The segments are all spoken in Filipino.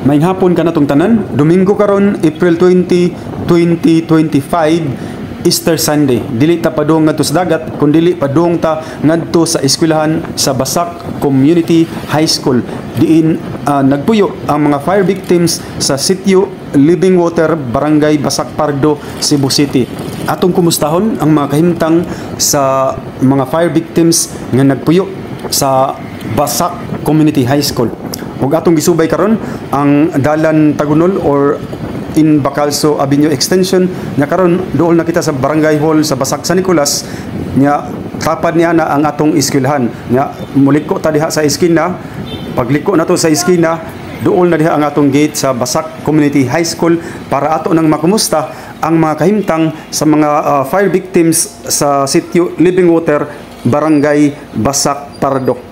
Maayong hapon ka na tong tanan. Domingo karon, April 20, 2025, Easter Sunday. Dili ta padung ngadto sa dagat, kundi padung ta ngadto sa eskwelahan sa Basak Community High School. Diin nagpuyo ang mga fire victims sa sitio Living Water, Barangay Basak Pardo, Cebu City. Atong kumustahon ang mga kahimtang sa mga fire victims nga nagpuyo sa Basak Community High School. Ug atong gisubay karon ang Dalan Tagunol or in Bacalso Avenue Extension nya karon dool na kita sa Barangay Hall sa Basak San Nicolas nya tapad niya na ang atong eskwelahan nya muliko ta diha sa eskina. Pagliko nato sa eskina dool na diha ang atong gate sa Basak Community High School para ato nang makumusta ang mga kahimtang sa mga fire victims sa sitio Living Water, Barangay Basak Pardo.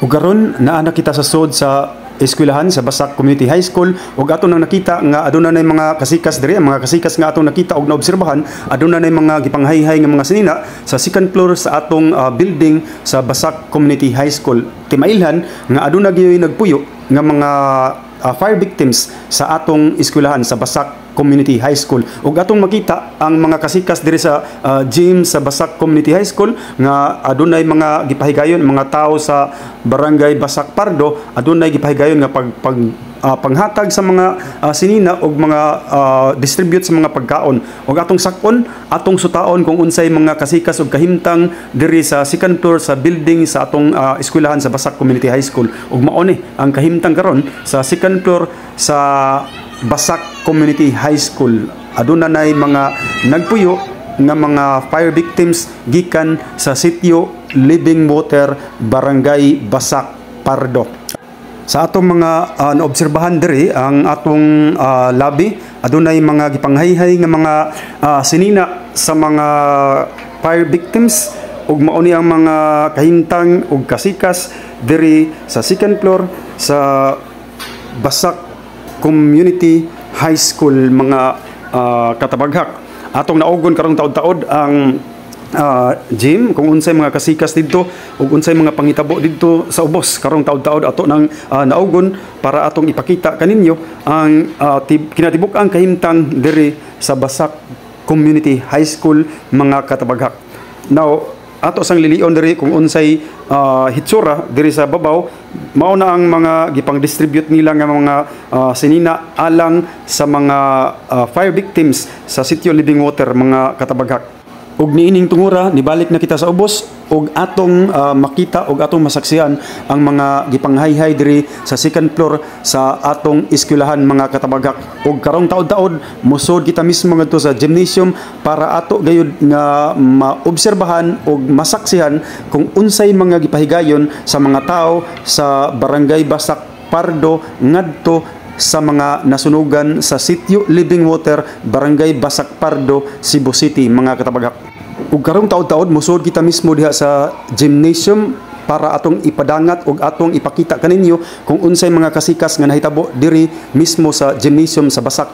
Ug karon naa kita sa sud sa eskwelahan sa Basak Community High School ug ato nang nakita nga aduna nay mga kasikas diri, mga kasikas nga atong nakita ug naobserbahan aduna nay mga gipanghayhay nga mga sinina sa second floor sa atong building sa Basak Community High School. Timailhan nga aduna gyud nagpuyo nga mga fire victims sa atong eskwelahan sa Basak Community High School. Ug atong makita ang mga kasikas diri sa gym sa Basak Community High School nga adunay mga gipahigayon mga tao sa Barangay Basak Pardo, adunay gipahigayon nga panghatag sa mga sinina ug mga distribute sa mga pagkaon. Ug atong sakon, atong sutaon kung unsay mga kasikas ug kahimtang diri sa second floor sa building sa atong eskwelahan sa Basak Community High School. Ug mao ni ang kahimtang karon sa second floor sa Basak Community High School. Aduna nay mga nagpuyo nga mga fire victims gikan sa sitio Living Water, Barangay Basak Pardo. Sa atong mga naobserbahan diri ang atong lobby, adunay mga gipanghayhay nga mga sinina sa mga fire victims ug mao ni ang mga kahimtang ug kasikas diri sa second floor sa Basak Community High School, mga katabaghak. Atong naugon karong taod-taod ang gym kung unsay mga kasikas didto ug unsay mga pangitabo didto sa ubos karong taod-taod ato nang naugon para atong ipakita kaninyo ang kinatibuk-ang kahimtang diri sa Basak Community High School, mga katabaghak. Now ato sang lilion diri kung unsay hitsura diri sa babaw, mao na ang mga gipang-distribute nila nga mga sinina alang sa mga fire victims sa sitio Living Water, mga katabaghak. Ug niining tungura nibalik na kita sa ubos ug atong makita ug atong masaksihan ang mga gipanghayhay diri sa second floor sa atong eskwelahan, mga katabaghak. Ug karong taod-taod musod kita mismo ngadto sa gymnasium para ato gayud nga maobserbahan ug masaksihan kung unsay mga gipahigayon sa mga tao sa Barangay Basak Pardo ngadto sa mga nasunugan sa sitio Living Water, Barangay Basak Pardo, Cebu City, mga katabaghak. Ug karong taod-taod musod kita mismo diha sa gymnasium para atong ipadangat ug atong ipakita kaninyo kung unsay mga kasikas nga nahitabo diri mismo sa gymnasium sa Basak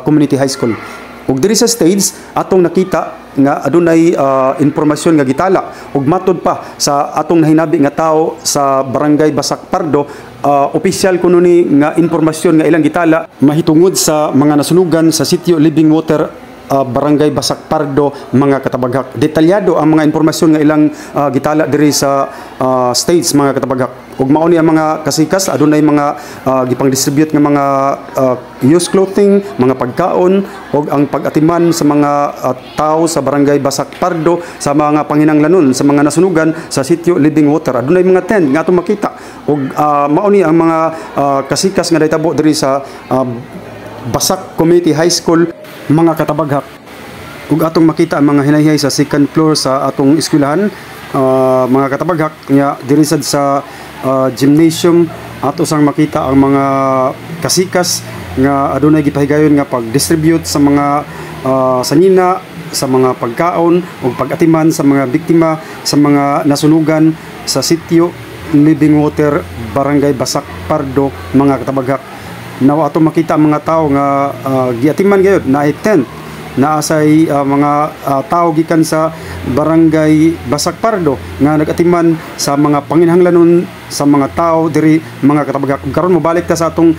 Community High School. Ug diri sa stage atong nakita nga adunay impormasyon nga gitala ug matod pa sa atong nahinabi nga tao sa Barangay Basak Pardo, opisyal kuno ni nga impormasyon nga ilang gitala mahitungod sa mga nasunugan sa sitio Living Water, Barangay Basak Pardo, mga katabaghak. Detalyado ang mga impormasyon nga ilang gitala diri sa stage, mga katabaghak. Ug mao ni ang mga kasikas adunay mga gipang-distribute nga mga used clothing, mga pagkaon ug ang pag-atiman sa mga tao sa Barangay Basak Pardo sa mga panginahanglanon sa mga nasunugan sa sitio Living Water. Adunay mga tent nga atong makita ug mao ni ang mga kasikas nga nahitabo diri sa Basak Community High School, mga katabaghak. Ug atong makita ang mga hinayhay sa second floor sa atong eskwelahan, mga katabaghak, nya diri sad sa gymnasium ato sang makita ang mga kasikas nga adunay gipahigayon nga pag-distribute sa mga sanina, sa mga pagkaon ug pag-atiman sa mga biktima sa mga nasunugan sa sitio Living Water, Barangay Basak Pardo, mga katabaghak. Now ato makita ang mga tao nga giatiman gayud na tent naasay mga tao gikan sa barangay Basak Pardo nga nagatiman sa mga panginahanglanon sa mga tao diri mga katabagak. Karon mobalik ta sa atong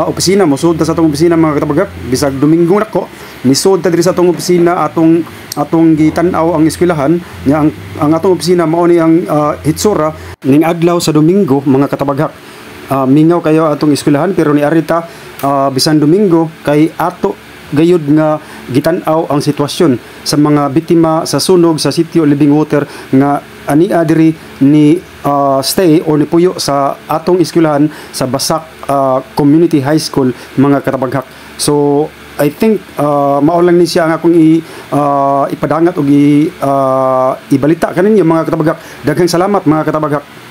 opisina, mosud ta sa atong opisina mga katabagak, bisag Domingo nako nisod ta diri sa atong opisina, atong gitan-aw ang eskwelahan nya ang atong opisina mao ni ang hitsura ning adlaw sa Domingo mga katabagak. Mingaw kayo atong eskwelahan pero ni arita bisan Domingo kay ato gayud nga gitan-aw ang sitwasyon sa mga biktima sa sunog sa sitio Living Water nga ania diri ni stay or ni puyo sa atong eskwelahan sa Basak Community High School mga katabaghak. So I think mao lang ni siya nga akong ipadangat og ibalita kaninyo mga katabaghak. Daghang salamat mga katabaghak.